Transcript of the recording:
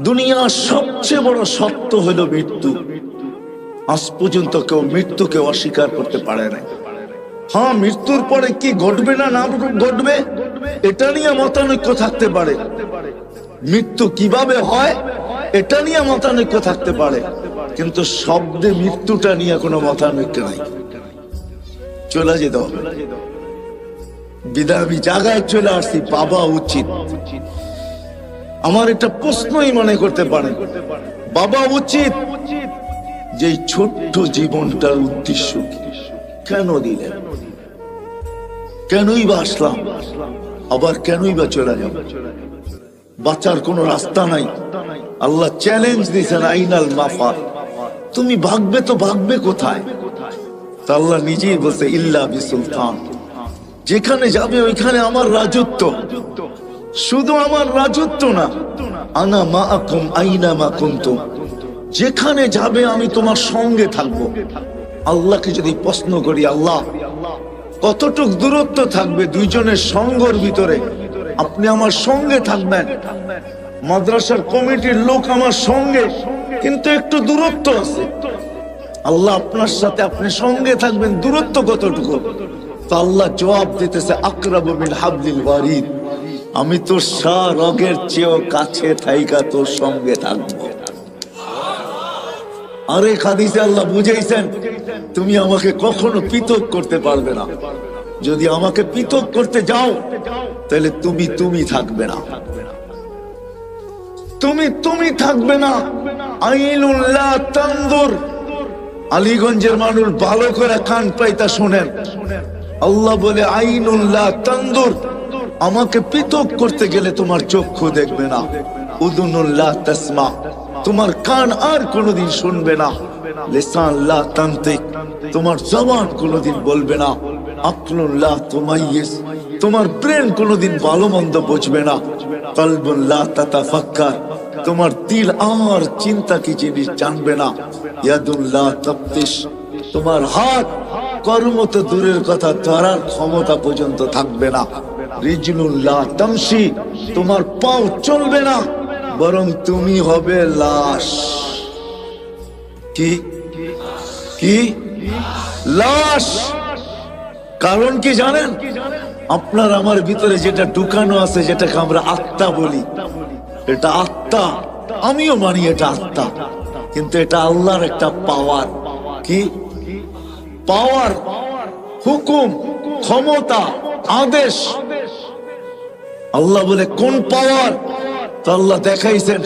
দুনিয়ার সবচেয়ে বড় সত্য হলো মৃত্যু। আজ পর্যন্ত কেউ মৃত্যুকে অস্বীকার করতে পারে না। হ্যাঁ, মৃত্যুর পরে কি ঘটবে না না ঘটবে এটা নিয়ে মতানৈক্য থাকতে পারে, মৃত্যু কিভাবে হয় এটা নিয়ে মতানৈক্য থাকতে পারে, কিন্তু শব্দে মৃত্যুটা নিয়ে কোনো মতানৈক্য নাই। চলে যেতে হবে বিদায়, আমি জায়গায় চলে আসছি। বাবা উচিত, আমার একটা প্রশ্নই মনে করতে পারেন, বাবা উচিত যে ছোট্ট জীবনটার উদ্দেশ্য কি? কেন দিলেন? কেনই বা আসলাম? আবার কেনই বা চলে যাব? বাঁচার কোন রাস্তা নাই। আল্লাহ চ্যালেঞ্জ দিয়েছেন, আইনাল মাফার, তুমি ভাগবে তো ভাগবে কোথায়? তা আল্লাহ নিজেই বলছে, ইল্লা বিসুলতান, যেখানে যাবে ওইখানে আমার রাজত্ব। শুধু আমার রাজত্ব না, আনা মাআকুম আইনা মা কুনতুম, যেখানে যাবে আমি তোমার সঙ্গে থাকবো। আল্লাহকে যদি প্রশ্ন করি, আল্লাহ কতটুক দূরত্ব থাকবে দুইজনের সঙ্গর ভিতরে, আপনি আমার সঙ্গে থাকবেন? মাদ্রাসার কমিটির লোক আমার সঙ্গে, কিন্তু একটু দূরত্ব আছে। আল্লাহ আপনার সাথে আপনি সঙ্গে থাকবেন, দূরত্ব কতটুকু? তো আল্লাহ জবাব দিতেছে, আকরাবু মিন হাবলিল ওয়ারিদ, আমি তো রগের চেয়েও কাছে থাইকা তোর সঙ্গে থাকবো। আরেক হাদিসে আল্লাহ বুঝাইছেন, তুমি আমাকে কখনো পৃথক করতে পারবে না। যদি আমাকে পৃথক করতে যাও তাহলে তুমি থাকবে না, তুমি থাকবে না। আইনুল্লাহ তানদুর, আলীগঞ্জের মানুষ ভালো করে কান পাইতা শোনেন, আল্লাহ বলে আইনুল্লাহ তানদুর, আমাকে পৃথক করতে গেলে তোমার চক্ষু দেখবে না। উযুনুল্লাহ তাসমা, তোমার কান আর কোনোদিন শুনবে না। লিসান লা তানতিক, তোমার জবান কোনোদিন বলবে না। আকলুল্লাহ তুমাইয়িজ, তোমার ব্রেন কোনোদিন ভালো মন্দ বুঝবে না। কলবুন লা তাতাফাক্কার, তোমার দিল আর চিন্তা কি জিনিস জানবে না। ইয়াদুল্লাহ তাফতিশ, তোমার হাত কর্ম তো দূরের কথা, ধরার ক্ষমতা পর্যন্ত থাকবে না। রিজলুল্লাহ তামশি, তোমার পাও চলবে না, বরং তুমি হবে লাশ। কি লাশ? কারণ কি জানেন? আপনার আমার ভিতরে যেটা ঢুকানো আছে, যেটাকে আমরা আত্মা বলি, এটা আত্মা, আমিও মানি এটা আত্মা, কিন্তু এটা আল্লাহর একটা পাওয়ার। কি পাওয়ার? হুকুম, ক্ষমতা, আদেশ। আল্লাহ বলে কোন পাওয়ার? তো আল্লাহ দেখাইছেন